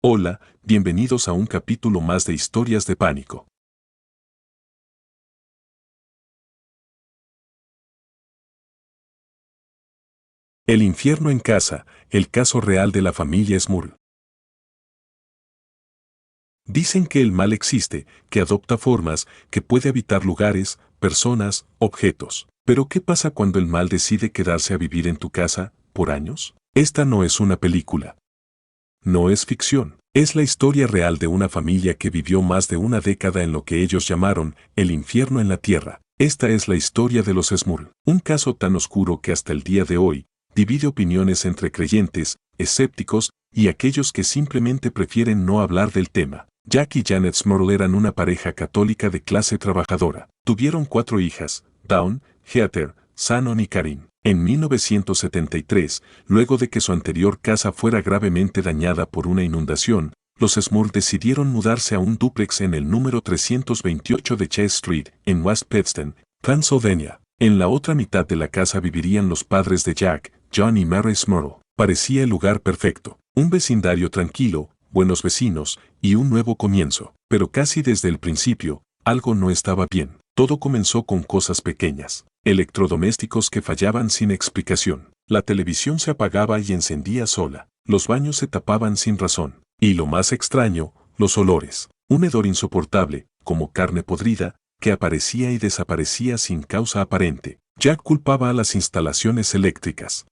Hola, bienvenidos a un capítulo más de Historias de Pánico. El infierno en casa, el caso real de la familia Smurl. Dicen que el mal existe, que adopta formas, que puede habitar lugares, personas, objetos. Pero ¿qué pasa cuando el mal decide quedarse a vivir en tu casa, por años? Esta no es una película. No es ficción. Es la historia real de una familia que vivió más de una década en lo que ellos llamaron el infierno en la tierra. Esta es la historia de los Smurl. Un caso tan oscuro que hasta el día de hoy divide opiniones entre creyentes, escépticos y aquellos que simplemente prefieren no hablar del tema. Jack y Janet Smurl eran una pareja católica de clase trabajadora. Tuvieron 4 hijas, Dawn, Heather, Shannon y Karin. En 1973, luego de que su anterior casa fuera gravemente dañada por una inundación, los Smurl decidieron mudarse a un dúplex en el número 328 de Chase Street, en West Pittston, Pennsylvania. En la otra mitad de la casa vivirían los padres de Jack, John y Mary Smurl. Parecía el lugar perfecto, un vecindario tranquilo, buenos vecinos y un nuevo comienzo. Pero casi desde el principio, algo no estaba bien. Todo comenzó con cosas pequeñas. Electrodomésticos que fallaban sin explicación. La televisión se apagaba y encendía sola. Los baños se tapaban sin razón. Y lo más extraño, los olores. Un hedor insoportable, como carne podrida, que aparecía y desaparecía sin causa aparente. Jack culpaba a las instalaciones eléctricas.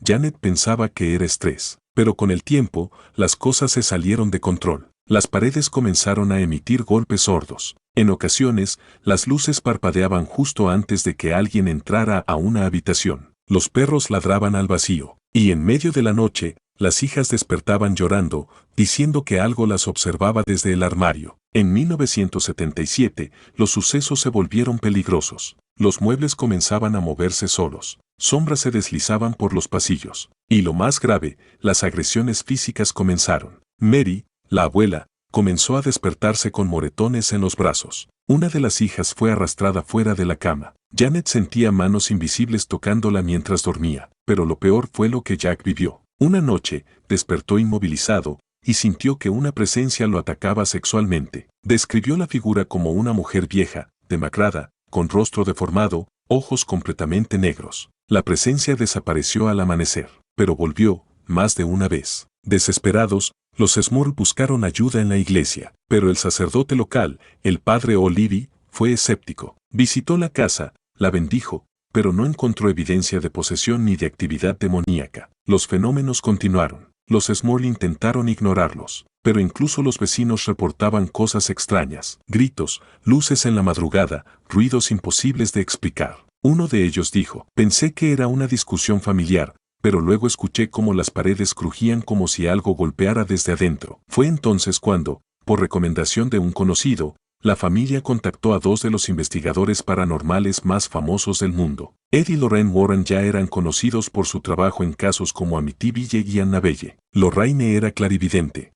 Janet pensaba que era estrés. Pero con el tiempo, las cosas se salieron de control. Las paredes comenzaron a emitir golpes sordos. En ocasiones, las luces parpadeaban justo antes de que alguien entrara a una habitación. Los perros ladraban al vacío. Y en medio de la noche, las hijas despertaban llorando, diciendo que algo las observaba desde el armario. En 1977, los sucesos se volvieron peligrosos. Los muebles comenzaban a moverse solos. Sombras se deslizaban por los pasillos. Y lo más grave, las agresiones físicas comenzaron. Mary, la abuela, comenzó a despertarse con moretones en los brazos. Una de las hijas fue arrastrada fuera de la cama. Janet sentía manos invisibles tocándola mientras dormía, pero lo peor fue lo que Jack vivió. Una noche, despertó inmovilizado y sintió que una presencia lo atacaba sexualmente. Describió la figura como una mujer vieja, demacrada, con rostro deformado, ojos completamente negros. La presencia desapareció al amanecer, pero volvió, más de una vez. Desesperados, los Smurl buscaron ayuda en la iglesia, pero el sacerdote local, el padre O'Leary, fue escéptico. Visitó la casa, la bendijo, pero no encontró evidencia de posesión ni de actividad demoníaca. Los fenómenos continuaron. Los Smurl intentaron ignorarlos, pero incluso los vecinos reportaban cosas extrañas, gritos, luces en la madrugada, ruidos imposibles de explicar. Uno de ellos dijo: "Pensé que era una discusión familiar, pero luego escuché cómo las paredes crujían como si algo golpeara desde adentro". Fue entonces cuando, por recomendación de un conocido, la familia contactó a 2 de los investigadores paranormales más famosos del mundo. Ed y Lorraine Warren ya eran conocidos por su trabajo en casos como Amityville y Annabelle. Lorraine era clarividente.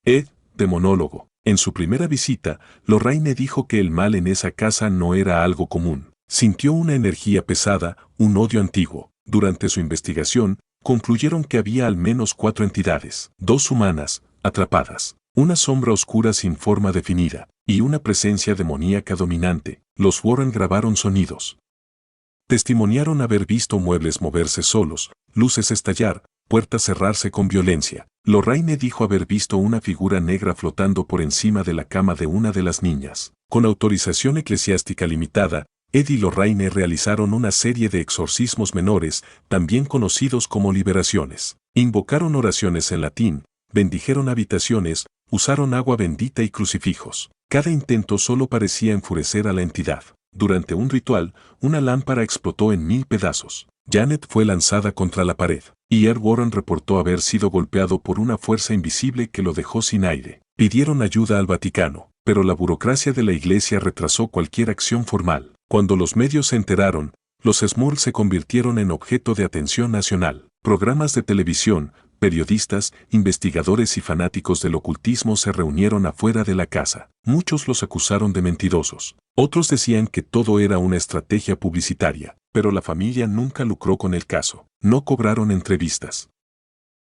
Ed, demonólogo. En su primera visita, Lorraine dijo que el mal en esa casa no era algo común. Sintió una energía pesada, un odio antiguo. Durante su investigación, concluyeron que había al menos 4 entidades, 2 humanas, atrapadas, una sombra oscura sin forma definida, y una presencia demoníaca dominante. Los Warren grabaron sonidos. Testimoniaron haber visto muebles moverse solos, luces estallar, puertas cerrarse con violencia. Lorraine dijo haber visto una figura negra flotando por encima de la cama de una de las niñas. Con autorización eclesiástica limitada, Ed y Lorraine realizaron una serie de exorcismos menores, también conocidos como liberaciones. Invocaron oraciones en latín, bendijeron habitaciones, usaron agua bendita y crucifijos. Cada intento solo parecía enfurecer a la entidad. Durante un ritual, una lámpara explotó en 1000 pedazos. Janet fue lanzada contra la pared, y Ed Warren reportó haber sido golpeado por una fuerza invisible que lo dejó sin aire. Pidieron ayuda al Vaticano, pero la burocracia de la iglesia retrasó cualquier acción formal. Cuando los medios se enteraron, los Smurl se convirtieron en objeto de atención nacional. Programas de televisión, periodistas, investigadores y fanáticos del ocultismo se reunieron afuera de la casa. Muchos los acusaron de mentirosos. Otros decían que todo era una estrategia publicitaria, pero la familia nunca lucró con el caso. No cobraron entrevistas.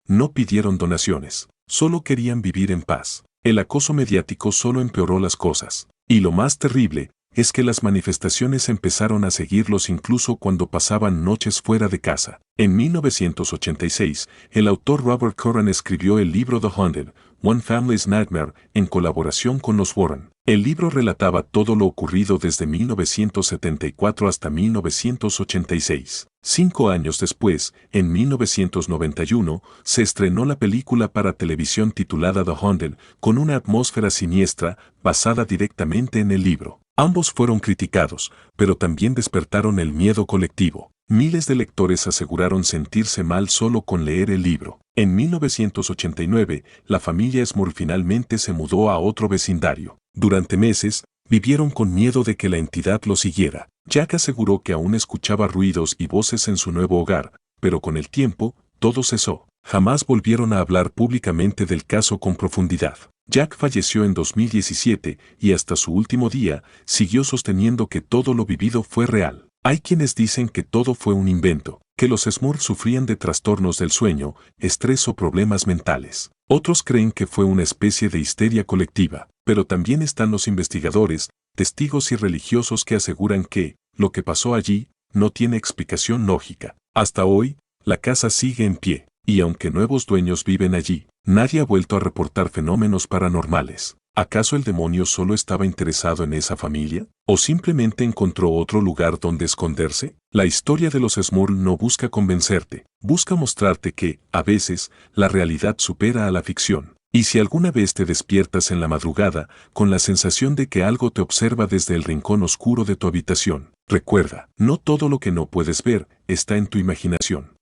No pidieron donaciones. solo querían vivir en paz. El acoso mediático solo empeoró las cosas. Y lo más terrible es que las manifestaciones empezaron a seguirlos incluso cuando pasaban noches fuera de casa. En 1986, el autor Robert Curran escribió el libro The Haunted, One Family's Nightmare, en colaboración con los Warren. El libro relataba todo lo ocurrido desde 1974 hasta 1986. 5 años después, en 1991, se estrenó la película para televisión titulada The Haunted, con una atmósfera siniestra, basada directamente en el libro. Ambos fueron criticados, pero también despertaron el miedo colectivo. Miles de lectores aseguraron sentirse mal solo con leer el libro. En 1989, la familia Smurl finalmente se mudó a otro vecindario. Durante meses, vivieron con miedo de que la entidad los siguiera. Jack aseguró que aún escuchaba ruidos y voces en su nuevo hogar, pero con el tiempo, todo cesó. Jamás volvieron a hablar públicamente del caso con profundidad. Jack falleció en 2017 y hasta su último día siguió sosteniendo que todo lo vivido fue real. Hay quienes dicen que todo fue un invento, que los Smurl sufrían de trastornos del sueño, estrés o problemas mentales. Otros creen que fue una especie de histeria colectiva, pero también están los investigadores, testigos y religiosos que aseguran que lo que pasó allí no tiene explicación lógica. Hasta hoy, la casa sigue en pie, y aunque nuevos dueños viven allí, nadie ha vuelto a reportar fenómenos paranormales. ¿Acaso el demonio solo estaba interesado en esa familia? ¿O simplemente encontró otro lugar donde esconderse? La historia de los Smurl no busca convencerte, busca mostrarte que, a veces, la realidad supera a la ficción. Y si alguna vez te despiertas en la madrugada con la sensación de que algo te observa desde el rincón oscuro de tu habitación, recuerda, no todo lo que no puedes ver está en tu imaginación.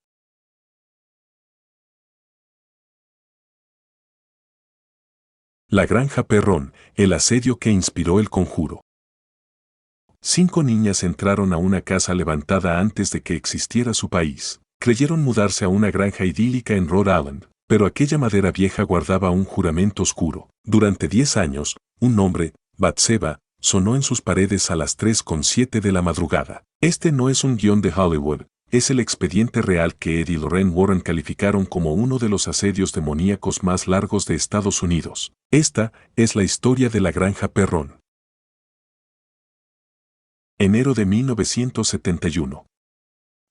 La Granja Perrón, el asedio que inspiró el conjuro. 5 niñas entraron a una casa levantada antes de que existiera su país. Creyeron mudarse a una granja idílica en Rhode Island, pero aquella madera vieja guardaba un juramento oscuro. Durante 10 años, un nombre, Bathsheba, sonó en sus paredes a las 3:07 de la madrugada. Este no es un guión de Hollywood, es el expediente real que Ed y Lorraine Warren calificaron como uno de los asedios demoníacos más largos de Estados Unidos. Esta es la historia de la Granja Perrón. Enero de 1971.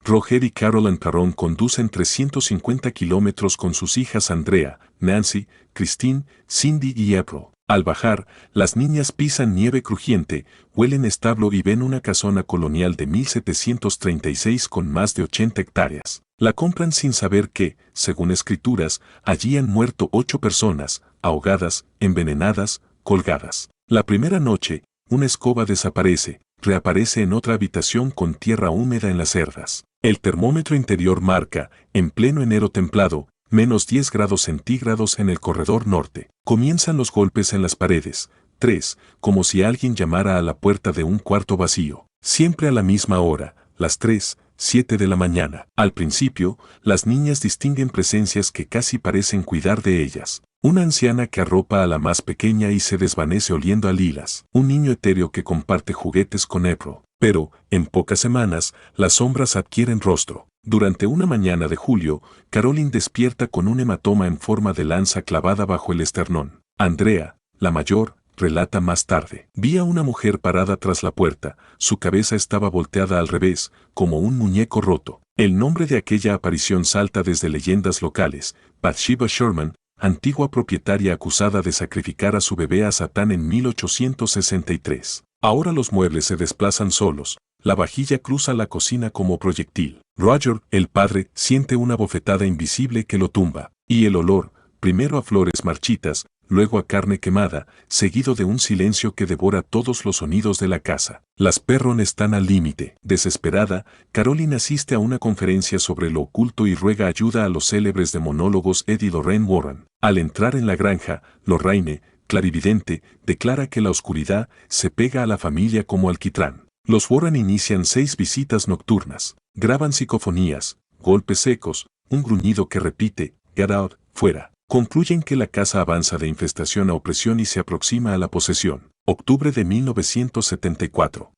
Roger y Carolyn Perrón conducen 350 kilómetros con sus hijas Andrea, Nancy, Christine, Cindy y April. Al bajar, las niñas pisan nieve crujiente, huelen establo y ven una casona colonial de 1736 con más de 80 hectáreas. La compran sin saber que, según escrituras, allí han muerto 8 personas, ahogadas, envenenadas, colgadas. La primera noche, una escoba desaparece, reaparece en otra habitación con tierra húmeda en las cerdas. El termómetro interior marca, en pleno enero templado, menos 10 grados centígrados en el corredor norte. Comienzan los golpes en las paredes. 3, como si alguien llamara a la puerta de un cuarto vacío. Siempre a la misma hora, las 3:07 de la mañana. Al principio, las niñas distinguen presencias que casi parecen cuidar de ellas. Una anciana que arropa a la más pequeña y se desvanece oliendo a lilas. Un niño etéreo que comparte juguetes con April. Pero, en pocas semanas, las sombras adquieren rostro. Durante una mañana de julio, Carolyn despierta con un hematoma en forma de lanza clavada bajo el esternón. Andrea, la mayor, relata más tarde. Vi a una mujer parada tras la puerta, su cabeza estaba volteada al revés, como un muñeco roto. El nombre de aquella aparición salta desde leyendas locales. Bathsheba Sherman, antigua propietaria acusada de sacrificar a su bebé a Satán en 1863. Ahora los muebles se desplazan solos, la vajilla cruza la cocina como proyectil. Roger, el padre, siente una bofetada invisible que lo tumba, y el olor, primero a flores marchitas, luego a carne quemada, seguido de un silencio que devora todos los sonidos de la casa. Las Perrón están al límite. Desesperada, Carolyn asiste a una conferencia sobre lo oculto y ruega ayuda a los célebres demonólogos Ed y Lorraine Warren. Al entrar en la granja, Lorraine, clarividente, declara que la oscuridad se pega a la familia como alquitrán. Los Warren inician 6 visitas nocturnas, graban psicofonías, golpes secos, un gruñido que repite, "Get out", fuera. Concluyen que la casa avanza de infestación a opresión y se aproxima a la posesión. Octubre de 1974.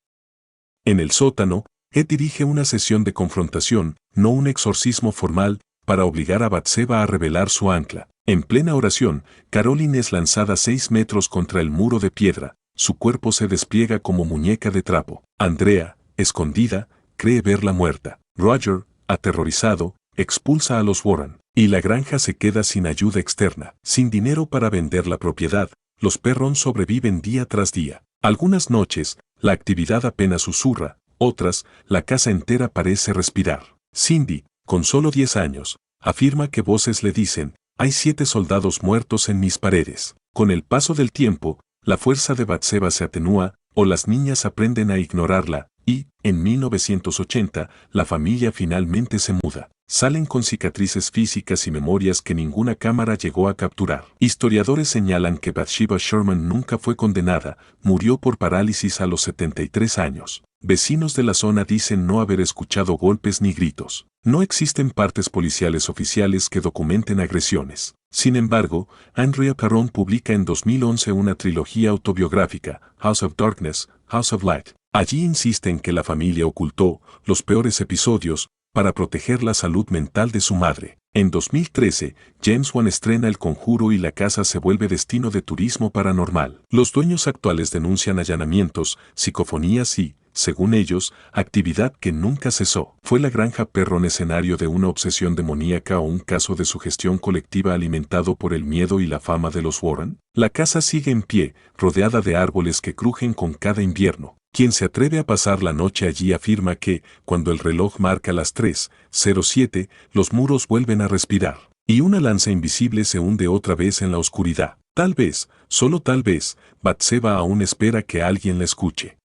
En el sótano, Ed dirige una sesión de confrontación, no un exorcismo formal, para obligar a Bathsheba a revelar su ancla. En plena oración, Caroline es lanzada 6 metros contra el muro de piedra. Su cuerpo se despliega como muñeca de trapo. Andrea, escondida, cree verla muerta. Roger, aterrorizado, expulsa a los Warren, y la granja se queda sin ayuda externa. Sin dinero para vender la propiedad, los Perron sobreviven día tras día. Algunas noches, la actividad apenas susurra, otras, la casa entera parece respirar. Cindy, con solo 10 años, afirma que voces le dicen, hay 7 soldados muertos en mis paredes. Con el paso del tiempo, la fuerza de Batseba se atenúa, o las niñas aprenden a ignorarla, y, en 1980, la familia finalmente se muda. Salen con cicatrices físicas y memorias que ninguna cámara llegó a capturar. Historiadores señalan que Bathsheba Sherman nunca fue condenada, murió por parálisis a los 73 años. Vecinos de la zona dicen no haber escuchado golpes ni gritos. No existen partes policiales oficiales que documenten agresiones. Sin embargo, Andrea Perron publica en 2011 una trilogía autobiográfica, House of Darkness, House of Light. Allí insiste en que la familia ocultó los peores episodios para proteger la salud mental de su madre. En 2013, James Wan estrena El Conjuro y la casa se vuelve destino de turismo paranormal. Los dueños actuales denuncian allanamientos, psicofonías y, según ellos, actividad que nunca cesó. ¿Fue la granja Perron escenario de una obsesión demoníaca o un caso de sugestión colectiva alimentado por el miedo y la fama de los Warren? La casa sigue en pie, rodeada de árboles que crujen con cada invierno. Quien se atreve a pasar la noche allí afirma que, cuando el reloj marca las 3:07, los muros vuelven a respirar, y una lanza invisible se hunde otra vez en la oscuridad. Tal vez, solo tal vez, Batseba aún espera que alguien la escuche.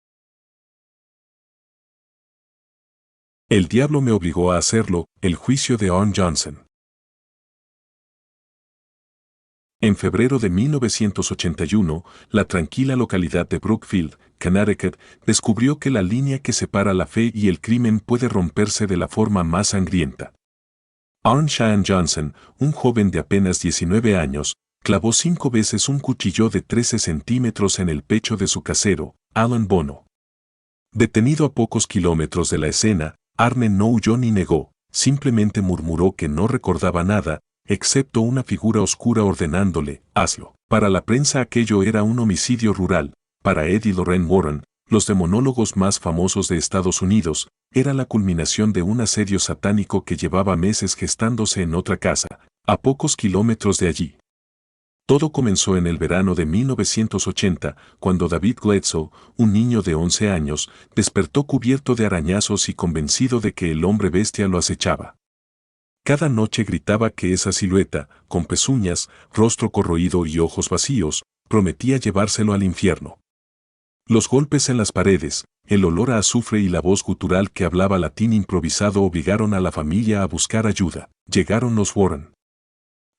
El diablo me obligó a hacerlo, el juicio de Arne Johnson. En febrero de 1981, la tranquila localidad de Brookfield, Connecticut, descubrió que la línea que separa la fe y el crimen puede romperse de la forma más sangrienta. Arne Cheyenne Johnson, un joven de apenas 19 años, clavó 5 veces un cuchillo de 13 centímetros en el pecho de su casero, Alan Bono. Detenido a pocos kilómetros de la escena, Arne no huyó ni negó, simplemente murmuró que no recordaba nada, excepto una figura oscura ordenándole, hazlo. Para la prensa aquello era un homicidio rural, para Ed y Lorraine Warren, los demonólogos más famosos de Estados Unidos, era la culminación de un asedio satánico que llevaba meses gestándose en otra casa, a pocos kilómetros de allí. Todo comenzó en el verano de 1980, cuando David Bledsoe, un niño de 11 años, despertó cubierto de arañazos y convencido de que el hombre bestia lo acechaba. Cada noche gritaba que esa silueta, con pezuñas, rostro corroído y ojos vacíos, prometía llevárselo al infierno. Los golpes en las paredes, el olor a azufre y la voz gutural que hablaba latín improvisado obligaron a la familia a buscar ayuda. Llegaron los Warren.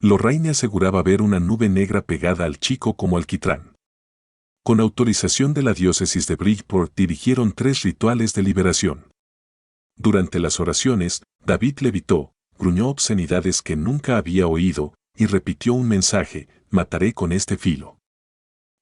Lorraine aseguraba ver una nube negra pegada al chico como alquitrán. Con autorización de la diócesis de Bridgeport dirigieron 3 rituales de liberación. Durante las oraciones, David levitó, gruñó obscenidades que nunca había oído, y repitió un mensaje, mataré con este filo.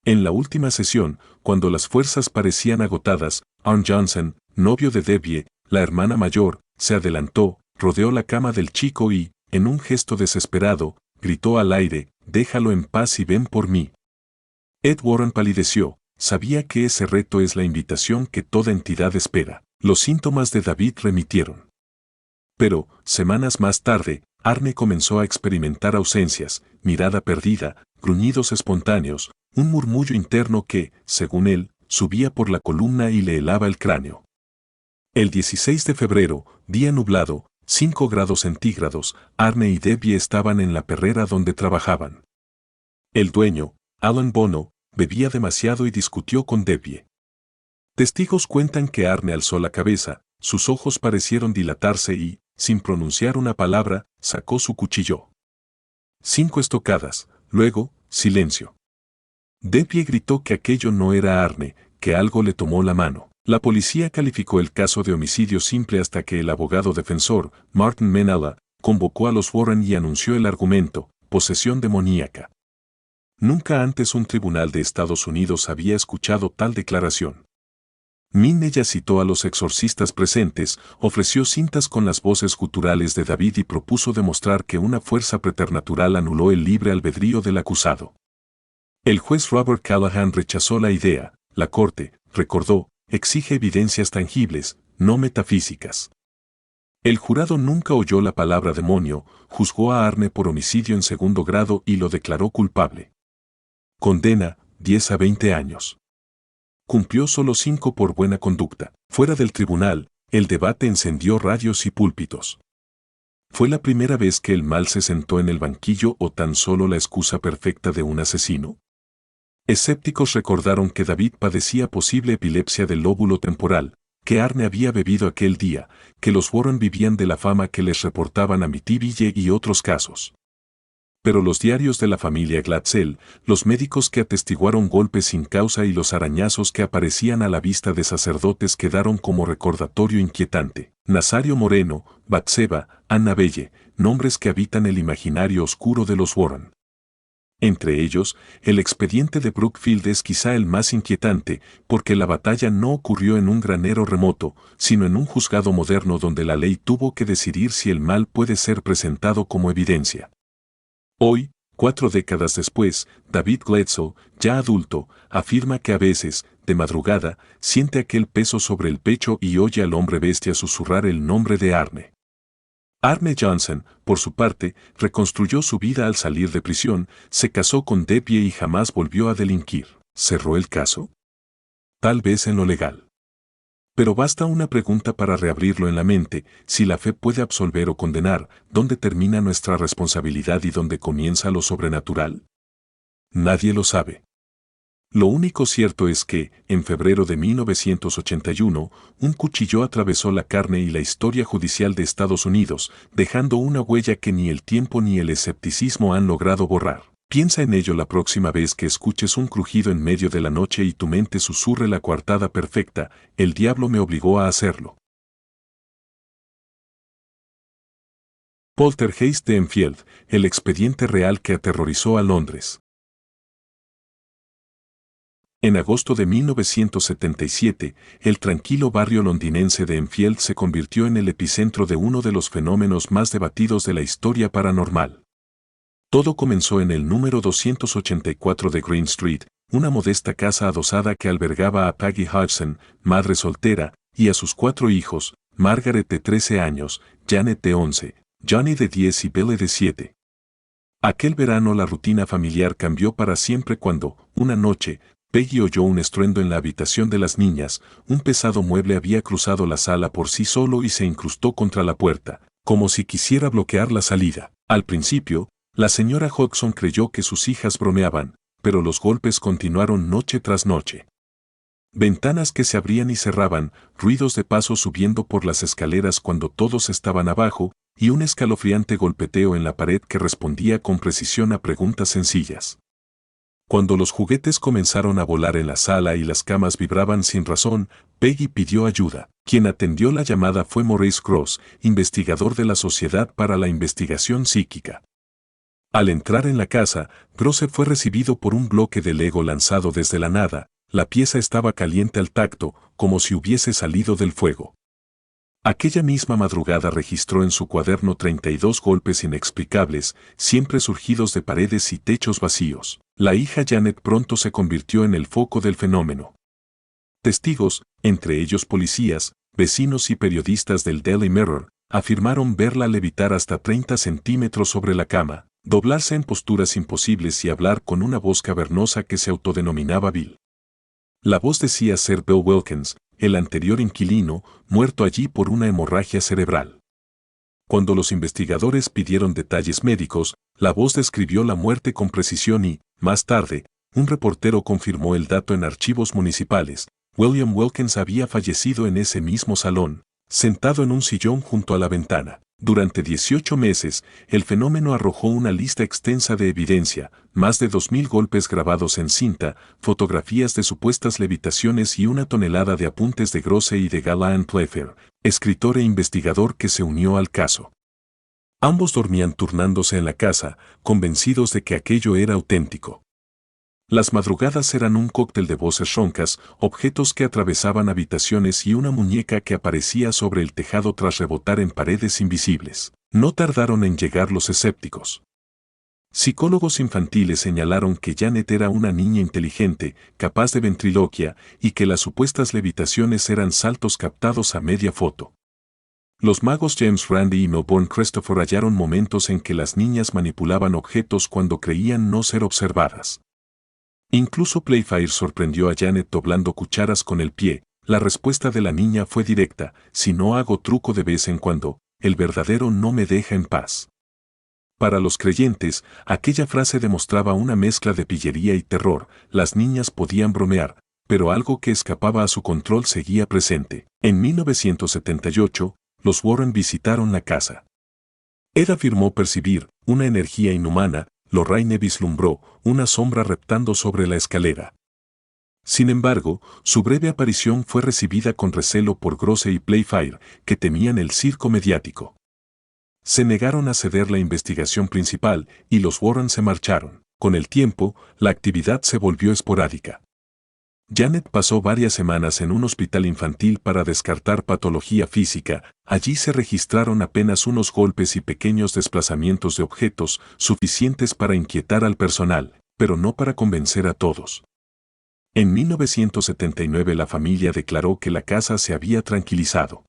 En la última sesión, cuando las fuerzas parecían agotadas, Arne Johnson, novio de Debbie, la hermana mayor, se adelantó, rodeó la cama del chico y, en un gesto desesperado, gritó al aire, déjalo en paz y ven por mí. Ed Warren palideció, sabía que ese reto es la invitación que toda entidad espera. Los síntomas de David remitieron. Pero, semanas más tarde, Arne comenzó a experimentar ausencias, mirada perdida, gruñidos espontáneos, un murmullo interno que, según él, subía por la columna y le helaba el cráneo. El 16 de febrero, día nublado, 5 grados centígrados, Arne y Debbie estaban en la perrera donde trabajaban. El dueño, Alan Bono, bebía demasiado y discutió con Debbie. Testigos cuentan que Arne alzó la cabeza, sus ojos parecieron dilatarse y, sin pronunciar una palabra, sacó su cuchillo. 5 estocadas, luego, silencio. Debbie gritó que aquello no era Arne, que algo le tomó la mano. La policía calificó el caso de homicidio simple hasta que el abogado defensor, Martin Menala, convocó a los Warren y anunció el argumento, posesión demoníaca. Nunca antes un tribunal de Estados Unidos había escuchado tal declaración. Minella citó a los exorcistas presentes, ofreció cintas con las voces guturales de David y propuso demostrar que una fuerza preternatural anuló el libre albedrío del acusado. El juez Robert Callahan rechazó la idea. La corte, recordó, exige evidencias tangibles, no metafísicas. El jurado nunca oyó la palabra demonio, juzgó a Arne por homicidio en segundo grado y lo declaró culpable. Condena, 10 a 20 años. Cumplió solo 5 por buena conducta. Fuera del tribunal, el debate encendió radios y púlpitos. ¿Fue la primera vez que el mal se sentó en el banquillo o tan solo la excusa perfecta de un asesino? Escépticos recordaron que David padecía posible epilepsia del lóbulo temporal, que Arne había bebido aquel día, que los Warren vivían de la fama que les reportaban Amityville y otros casos. Pero los diarios de la familia Glatzel, los médicos que atestiguaron golpes sin causa y los arañazos que aparecían a la vista de sacerdotes quedaron como recordatorio inquietante. Nazario Moreno, Batseba, Anna Belle, nombres que habitan el imaginario oscuro de los Warren. Entre ellos, el expediente de Brookfield es quizá el más inquietante, porque la batalla no ocurrió en un granero remoto, sino en un juzgado moderno donde la ley tuvo que decidir si el mal puede ser presentado como evidencia. Hoy, 4 décadas después, David Glatzel, ya adulto, afirma que a veces, de madrugada, siente aquel peso sobre el pecho y oye al hombre bestia susurrar el nombre de Arne. Arne Johnson, por su parte, reconstruyó su vida al salir de prisión, se casó con Debbie y jamás volvió a delinquir. ¿Cerró el caso? Tal vez en lo legal. Pero basta una pregunta para reabrirlo en la mente: si la fe puede absolver o condenar, ¿dónde termina nuestra responsabilidad y dónde comienza lo sobrenatural? Nadie lo sabe. Lo único cierto es que, en febrero de 1981, un cuchillo atravesó la carne y la historia judicial de Estados Unidos, dejando una huella que ni el tiempo ni el escepticismo han logrado borrar. Piensa en ello la próxima vez que escuches un crujido en medio de la noche y tu mente susurre la coartada perfecta: el diablo me obligó a hacerlo. Poltergeist de Enfield, el expediente real que aterrorizó a Londres. En agosto de 1977, el tranquilo barrio londinense de Enfield se convirtió en el epicentro de uno de los fenómenos más debatidos de la historia paranormal. Todo comenzó en el número 284 de Green Street, una modesta casa adosada que albergaba a Peggy Hodgson, madre soltera, y a sus 4 hijos, Margaret de 13 años, Janet de 11, Johnny de 10 y Billy de 7. Aquel verano la rutina familiar cambió para siempre cuando, una noche, Peggy oyó un estruendo en la habitación de las niñas. Un pesado mueble había cruzado la sala por sí solo y se incrustó contra la puerta, como si quisiera bloquear la salida. Al principio, la señora Hodgson creyó que sus hijas bromeaban, pero los golpes continuaron noche tras noche. Ventanas que se abrían y cerraban, ruidos de pasos subiendo por las escaleras cuando todos estaban abajo, y un escalofriante golpeteo en la pared que respondía con precisión a preguntas sencillas. Cuando los juguetes comenzaron a volar en la sala y las camas vibraban sin razón, Peggy pidió ayuda. Quien atendió la llamada fue Maurice Cross, investigador de la Sociedad para la Investigación Psíquica. Al entrar en la casa, Cross fue recibido por un bloque de Lego lanzado desde la nada. La pieza estaba caliente al tacto, como si hubiese salido del fuego. Aquella misma madrugada registró en su cuaderno 32 golpes inexplicables, siempre surgidos de paredes y techos vacíos. La hija Janet pronto se convirtió en el foco del fenómeno. Testigos, entre ellos policías, vecinos y periodistas del Daily Mirror, afirmaron verla levitar hasta 30 centímetros sobre la cama, doblarse en posturas imposibles y hablar con una voz cavernosa que se autodenominaba Bill. La voz decía ser Bill Wilkins, el anterior inquilino, muerto allí por una hemorragia cerebral. Cuando los investigadores pidieron detalles médicos, la voz describió la muerte con precisión y, más tarde, un reportero confirmó el dato en archivos municipales. William Wilkins había fallecido en ese mismo salón, sentado en un sillón junto a la ventana. Durante 18 meses, el fenómeno arrojó una lista extensa de evidencia, más de 2000 golpes grabados en cinta, fotografías de supuestas levitaciones y una tonelada de apuntes de Grosse y de Gallant Playfair, escritor e investigador que se unió al caso. Ambos dormían turnándose en la casa, convencidos de que aquello era auténtico. Las madrugadas eran un cóctel de voces roncas, objetos que atravesaban habitaciones y una muñeca que aparecía sobre el tejado tras rebotar en paredes invisibles. No tardaron en llegar los escépticos. Psicólogos infantiles señalaron que Janet era una niña inteligente, capaz de ventriloquia, y que las supuestas levitaciones eran saltos captados a media foto. Los magos James Randi y Melbourne Christopher hallaron momentos en que las niñas manipulaban objetos cuando creían no ser observadas. Incluso Playfair sorprendió a Janet doblando cucharas con el pie. La respuesta de la niña fue directa: si no hago truco de vez en cuando, el verdadero no me deja en paz. Para los creyentes, aquella frase demostraba una mezcla de pillería y terror. Las niñas podían bromear, pero algo que escapaba a su control seguía presente. En 1978, los Warren visitaron la casa. Ed afirmó percibir una energía inhumana. Lorraine vislumbró una sombra reptando sobre la escalera. Sin embargo, su breve aparición fue recibida con recelo por Grosse y Playfair, que temían el circo mediático. Se negaron a ceder la investigación principal y los Warren se marcharon. Con el tiempo, la actividad se volvió esporádica. Janet pasó varias semanas en un hospital infantil para descartar patología física. Allí se registraron apenas unos golpes y pequeños desplazamientos de objetos, suficientes para inquietar al personal, pero no para convencer a todos. En 1979 la familia declaró que la casa se había tranquilizado.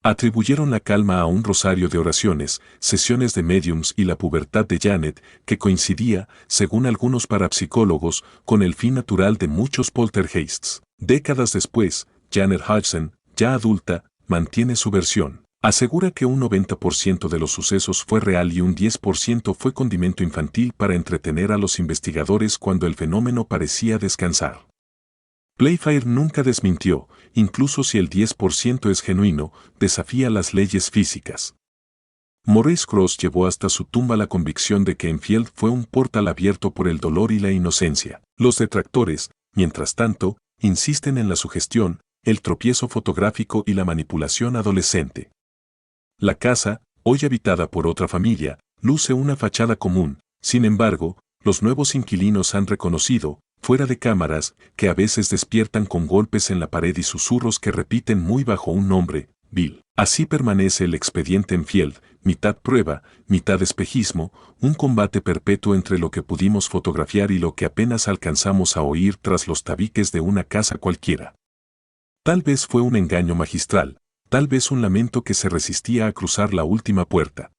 Atribuyeron la calma a un rosario de oraciones, sesiones de mediums y la pubertad de Janet, que coincidía, según algunos parapsicólogos, con el fin natural de muchos poltergeists. Décadas después, Janet Hodgson, ya adulta, mantiene su versión. Asegura que un 90% de los sucesos fue real y un 10% fue condimento infantil para entretener a los investigadores cuando el fenómeno parecía descansar. Playfair nunca desmintió, incluso si el 10% es genuino, desafía las leyes físicas. Maurice Grosse llevó hasta su tumba la convicción de que Enfield fue un portal abierto por el dolor y la inocencia. Los detractores, mientras tanto, insisten en la sugestión, el tropiezo fotográfico y la manipulación adolescente. La casa, hoy habitada por otra familia, luce una fachada común. Sin embargo, los nuevos inquilinos han reconocido, fuera de cámaras, que a veces despiertan con golpes en la pared y susurros que repiten muy bajo un nombre: Bill. Así permanece el expediente Enfield, mitad prueba, mitad espejismo, un combate perpetuo entre lo que pudimos fotografiar y lo que apenas alcanzamos a oír tras los tabiques de una casa cualquiera. Tal vez fue un engaño magistral, tal vez un lamento que se resistía a cruzar la última puerta.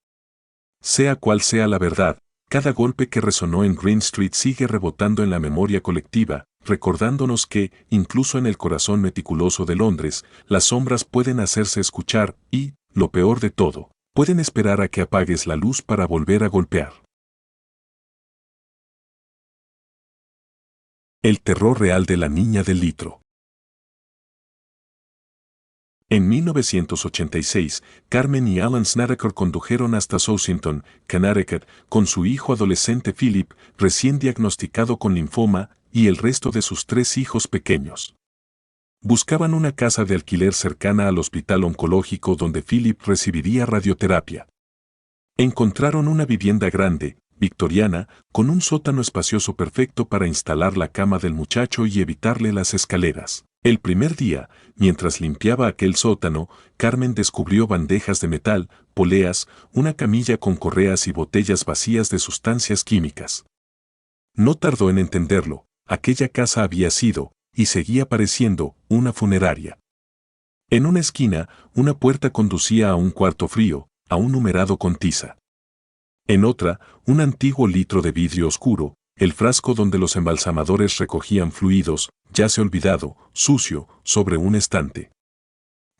Sea cual sea la verdad, cada golpe que resonó en Green Street sigue rebotando en la memoria colectiva, recordándonos que, incluso en el corazón meticuloso de Londres, las sombras pueden hacerse escuchar y, lo peor de todo, pueden esperar a que apagues la luz para volver a golpear. El terror real de la niña del litro. En 1986, Carmen y Alan Snedeker condujeron hasta Southington, Connecticut, con su hijo adolescente Philip, recién diagnosticado con linfoma, y el resto de sus 3 hijos pequeños. Buscaban una casa de alquiler cercana al hospital oncológico donde Philip recibiría radioterapia. Encontraron una vivienda grande, victoriana, con un sótano espacioso perfecto para instalar la cama del muchacho y evitarle las escaleras. El primer día, mientras limpiaba aquel sótano, Carmen descubrió bandejas de metal, poleas, una camilla con correas y botellas vacías de sustancias químicas. No tardó en entenderlo, aquella casa había sido, y seguía pareciendo, una funeraria. En una esquina, una puerta conducía a un cuarto frío, aún numerado con tiza. En otra, un antiguo litro de vidrio oscuro, el frasco donde los embalsamadores recogían fluidos, yace olvidado, sucio, sobre un estante.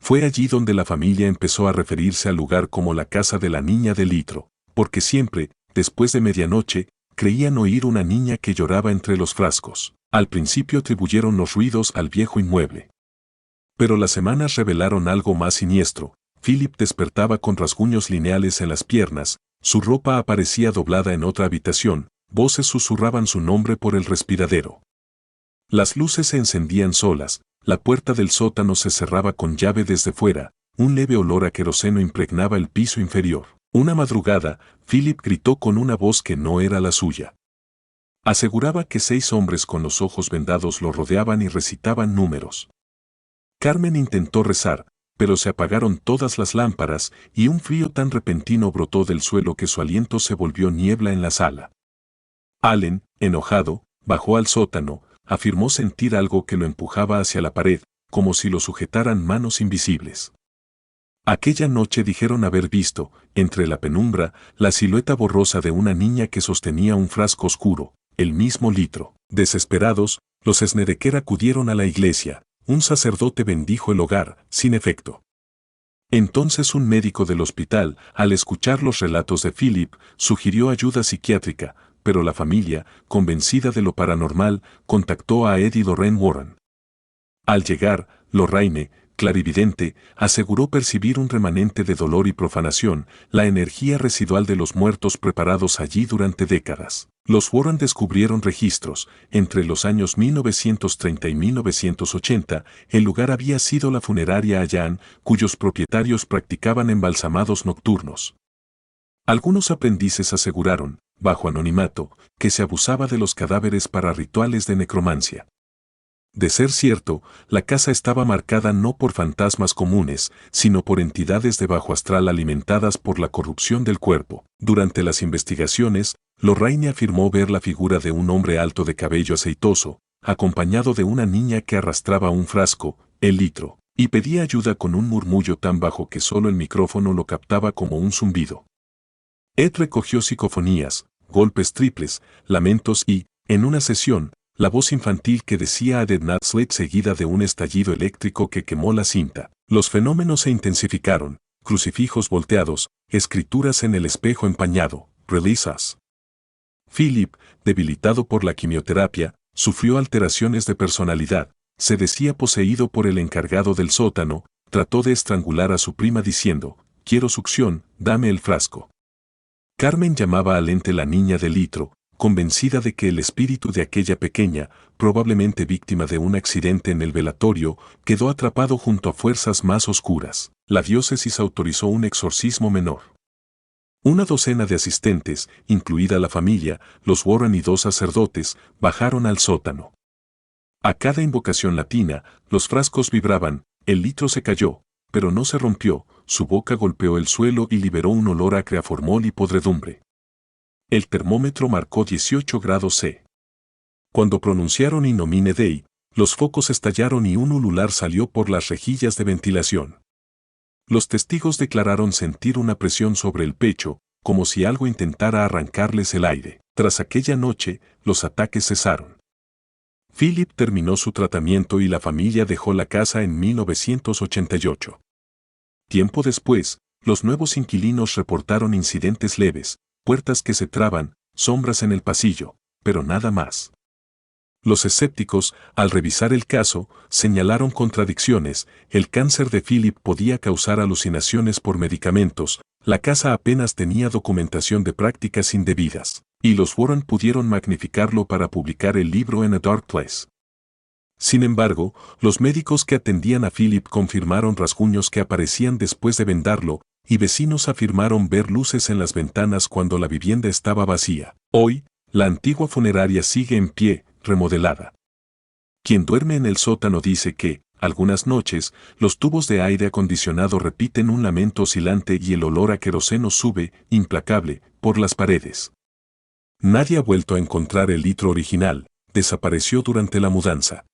Fue allí donde la familia empezó a referirse al lugar como la casa de la niña del litro, porque siempre, después de medianoche, creían oír una niña que lloraba entre los frascos. Al principio atribuyeron los ruidos al viejo inmueble. Pero las semanas revelaron algo más siniestro. Philip despertaba con rasguños lineales en las piernas, su ropa aparecía doblada en otra habitación, voces susurraban su nombre por el respiradero. Las luces se encendían solas, la puerta del sótano se cerraba con llave desde fuera, un leve olor a queroseno impregnaba el piso inferior. Una madrugada, Philip gritó con una voz que no era la suya. Aseguraba que 6 hombres con los ojos vendados lo rodeaban y recitaban números. Carmen intentó rezar, pero se apagaron todas las lámparas y un frío tan repentino brotó del suelo que su aliento se volvió niebla en la sala. Allen, enojado, bajó al sótano, afirmó sentir algo que lo empujaba hacia la pared, como si lo sujetaran manos invisibles. Aquella noche dijeron haber visto, entre la penumbra, la silueta borrosa de una niña que sostenía un frasco oscuro, el mismo litro. Desesperados, los Snedeker acudieron a la iglesia. Un sacerdote bendijo el hogar, sin efecto. Entonces un médico del hospital, al escuchar los relatos de Philip, sugirió ayuda psiquiátrica, pero la familia, convencida de lo paranormal, contactó a Ed y Lorraine Warren. Al llegar, Lorraine, clarividente, aseguró percibir un remanente de dolor y profanación, la energía residual de los muertos preparados allí durante décadas. Los Warren descubrieron registros. Entre los años 1930 y 1980, el lugar había sido la funeraria Allan, cuyos propietarios practicaban embalsamados nocturnos. Algunos aprendices aseguraron, bajo anonimato, que se abusaba de los cadáveres para rituales de necromancia. De ser cierto, la casa estaba marcada no por fantasmas comunes, sino por entidades de bajo astral alimentadas por la corrupción del cuerpo. Durante las investigaciones, Lorraine afirmó ver la figura de un hombre alto de cabello aceitoso, acompañado de una niña que arrastraba un frasco, el litro, y pedía ayuda con un murmullo tan bajo que solo el micrófono lo captaba como un zumbido. Ed recogió psicofonías, golpes triples, lamentos y, en una sesión, la voz infantil que decía a Dead Slate seguida de un estallido eléctrico que quemó la cinta. Los fenómenos se intensificaron, crucifijos volteados, escrituras en el espejo empañado, "Release us". Philip, debilitado por la quimioterapia, sufrió alteraciones de personalidad, se decía poseído por el encargado del sótano, trató de estrangular a su prima diciendo, "Quiero succión, dame el frasco". Carmen llamaba al ente la niña del litro, convencida de que el espíritu de aquella pequeña, probablemente víctima de un accidente en el velatorio, quedó atrapado junto a fuerzas más oscuras. La diócesis autorizó un exorcismo menor. Una docena de asistentes, incluida la familia, los Warren y 2 sacerdotes, bajaron al sótano. A cada invocación latina, los frascos vibraban, el litro se cayó, pero no se rompió, su boca golpeó el suelo y liberó un olor acre a formol y podredumbre. El termómetro marcó 18 grados C. Cuando pronunciaron In nomine Dei, los focos estallaron y un ulular salió por las rejillas de ventilación. Los testigos declararon sentir una presión sobre el pecho, como si algo intentara arrancarles el aire. Tras aquella noche, los ataques cesaron. Philip terminó su tratamiento y la familia dejó la casa en 1988. Tiempo después, los nuevos inquilinos reportaron incidentes leves, puertas que se traban, sombras en el pasillo, pero nada más. Los escépticos, al revisar el caso, señalaron contradicciones. El cáncer de Philip podía causar alucinaciones por medicamentos, la casa apenas tenía documentación de prácticas indebidas, y los Warren pudieron magnificarlo para publicar el libro En a Dark Place. Sin embargo, los médicos que atendían a Philip confirmaron rasguños que aparecían después de vendarlo, y vecinos afirmaron ver luces en las ventanas cuando la vivienda estaba vacía. Hoy, la antigua funeraria sigue en pie, remodelada. Quien duerme en el sótano dice que, algunas noches, los tubos de aire acondicionado repiten un lamento oscilante y el olor a queroseno sube, implacable, por las paredes. Nadie ha vuelto a encontrar el litro original, desapareció durante la mudanza.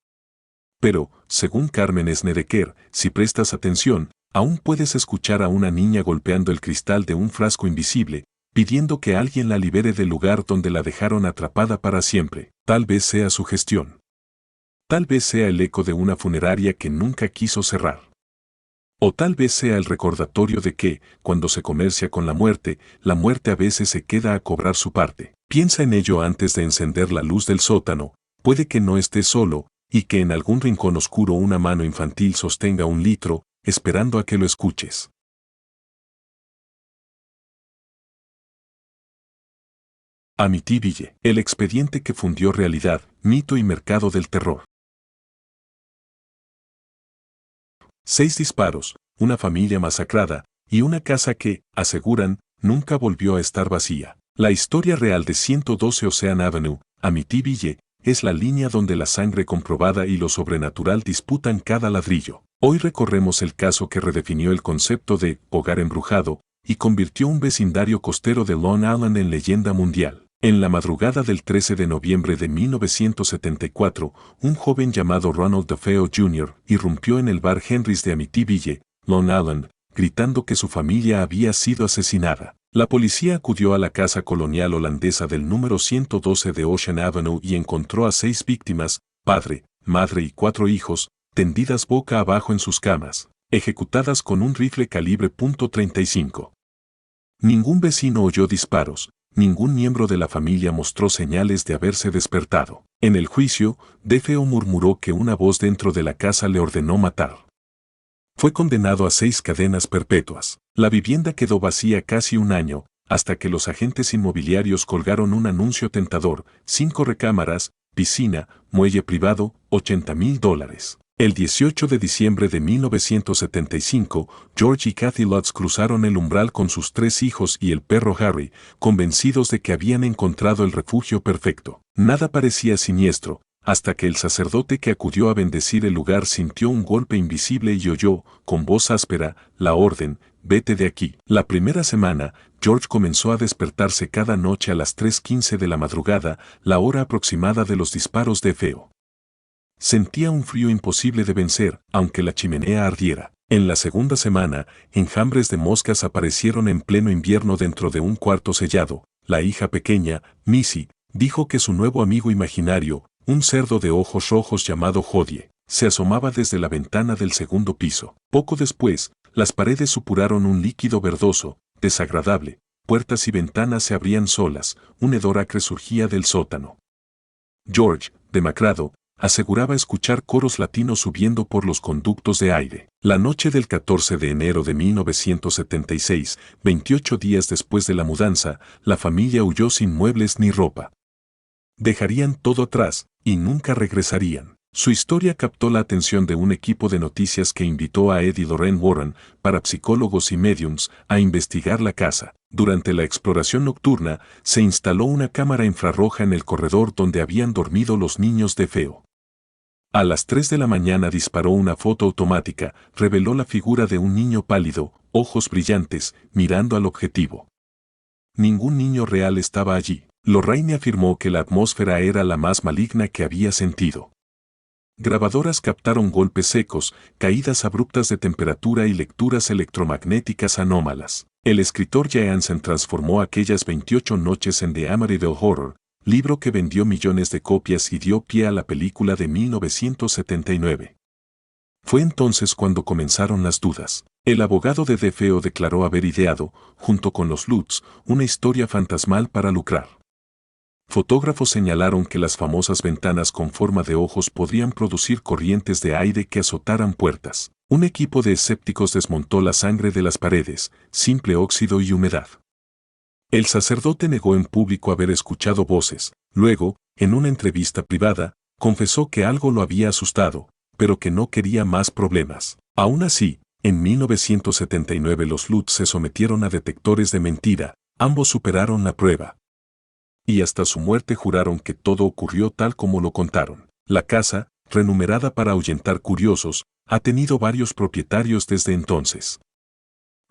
Pero, según Carmen Snedeker, si prestas atención, aún puedes escuchar a una niña golpeando el cristal de un frasco invisible, pidiendo que alguien la libere del lugar donde la dejaron atrapada para siempre. Tal vez sea su gestión. Tal vez sea el eco de una funeraria que nunca quiso cerrar. O tal vez sea el recordatorio de que, cuando se comercia con la muerte a veces se queda a cobrar su parte. Piensa en ello antes de encender la luz del sótano, puede que no estés solo, y que en algún rincón oscuro una mano infantil sostenga un litro, esperando a que lo escuches. Amityville, el expediente que fundió realidad, mito y mercado del terror. 6 disparos, una familia masacrada, y una casa que, aseguran, nunca volvió a estar vacía. La historia real de 112 Ocean Avenue, Amityville, es la línea donde la sangre comprobada y lo sobrenatural disputan cada ladrillo. Hoy recorremos el caso que redefinió el concepto de hogar embrujado y convirtió un vecindario costero de Long Island en leyenda mundial. En la madrugada del 13 de noviembre de 1974, un joven llamado Ronald DeFeo Jr. irrumpió en el bar Henry's de Amityville, Long Island, gritando que su familia había sido asesinada. La policía acudió a la casa colonial holandesa del número 112 de Ocean Avenue y encontró a 6 víctimas, padre, madre y 4 hijos, tendidas boca abajo en sus camas, ejecutadas con un rifle calibre .35. Ningún vecino oyó disparos, ningún miembro de la familia mostró señales de haberse despertado. En el juicio, DeFeo murmuró que una voz dentro de la casa le ordenó matar. Fue condenado a 6 cadenas perpetuas. La vivienda quedó vacía casi un año, hasta que los agentes inmobiliarios colgaron un anuncio tentador: 5 recámaras, piscina, muelle privado, $80,000. El 18 de diciembre de 1975, George y Kathy Lutz cruzaron el umbral con sus 3 hijos y el perro Harry, convencidos de que habían encontrado el refugio perfecto. Nada parecía siniestro, hasta que el sacerdote que acudió a bendecir el lugar sintió un golpe invisible y oyó, con voz áspera, la orden: «Vete de aquí». La primera semana, George comenzó a despertarse cada noche a las 3:15 de la madrugada, la hora aproximada de los disparos de DeFeo. Sentía un frío imposible de vencer, aunque la chimenea ardiera. En la segunda semana, enjambres de moscas aparecieron en pleno invierno dentro de un cuarto sellado. La hija pequeña, Missy, dijo que su nuevo amigo imaginario, un cerdo de ojos rojos llamado Hodie, se asomaba desde la ventana del segundo piso. Poco después, las paredes supuraron un líquido verdoso, desagradable, puertas y ventanas se abrían solas, un hedor acre surgía del sótano. George, demacrado, aseguraba escuchar coros latinos subiendo por los conductos de aire. La noche del 14 de enero de 1976, 28 días después de la mudanza, la familia huyó sin muebles ni ropa. Dejarían todo atrás, y nunca regresarían. Su historia captó la atención de un equipo de noticias que invitó a Ed y Lorraine Warren, parapsicólogos y mediums, a investigar la casa. Durante la exploración nocturna, se instaló una cámara infrarroja en el corredor donde habían dormido los niños de DeFeo. A las 3 de la mañana disparó una foto automática, reveló la figura de un niño pálido, ojos brillantes, mirando al objetivo. Ningún niño real estaba allí. Lorraine afirmó que la atmósfera era la más maligna que había sentido. Grabadoras captaron golpes secos, caídas abruptas de temperatura y lecturas electromagnéticas anómalas. El escritor Jansen transformó aquellas 28 noches en The Amityville Horror, libro que vendió millones de copias y dio pie a la película de 1979. Fue entonces cuando comenzaron las dudas. El abogado de DeFeo declaró haber ideado, junto con los Lutz, una historia fantasmal para lucrar. Fotógrafos señalaron que las famosas ventanas con forma de ojos podrían producir corrientes de aire que azotaran puertas. Un equipo de escépticos desmontó la sangre de las paredes, simple óxido y humedad. El sacerdote negó en público haber escuchado voces. Luego, en una entrevista privada, confesó que algo lo había asustado, pero que no quería más problemas. Aún así, en 1979 los Lutz se sometieron a detectores de mentira, ambos superaron la prueba. Y hasta su muerte juraron que todo ocurrió tal como lo contaron. La casa, renumerada para ahuyentar curiosos, ha tenido varios propietarios desde entonces.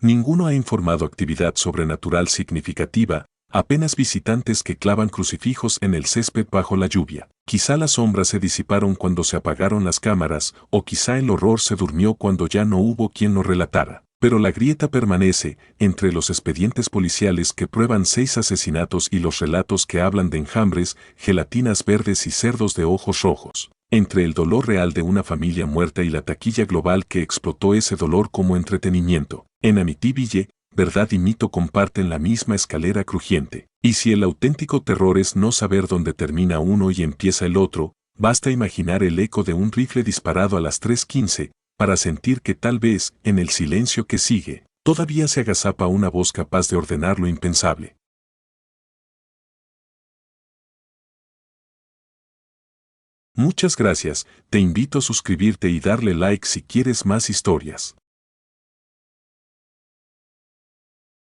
Ninguno ha informado actividad sobrenatural significativa, apenas visitantes que clavan crucifijos en el césped bajo la lluvia. Quizá las sombras se disiparon cuando se apagaron las cámaras, o quizá el horror se durmió cuando ya no hubo quien lo relatara. Pero la grieta permanece entre los expedientes policiales que prueban 6 asesinatos y los relatos que hablan de enjambres, gelatinas verdes y cerdos de ojos rojos. Entre el dolor real de una familia muerta y la taquilla global que explotó ese dolor como entretenimiento. En Amityville, verdad y mito comparten la misma escalera crujiente. Y si el auténtico terror es no saber dónde termina uno y empieza el otro, basta imaginar el eco de un rifle disparado a las 3:15, para sentir que tal vez, en el silencio que sigue, todavía se agazapa una voz capaz de ordenar lo impensable. Muchas gracias, te invito a suscribirte y darle like si quieres más historias.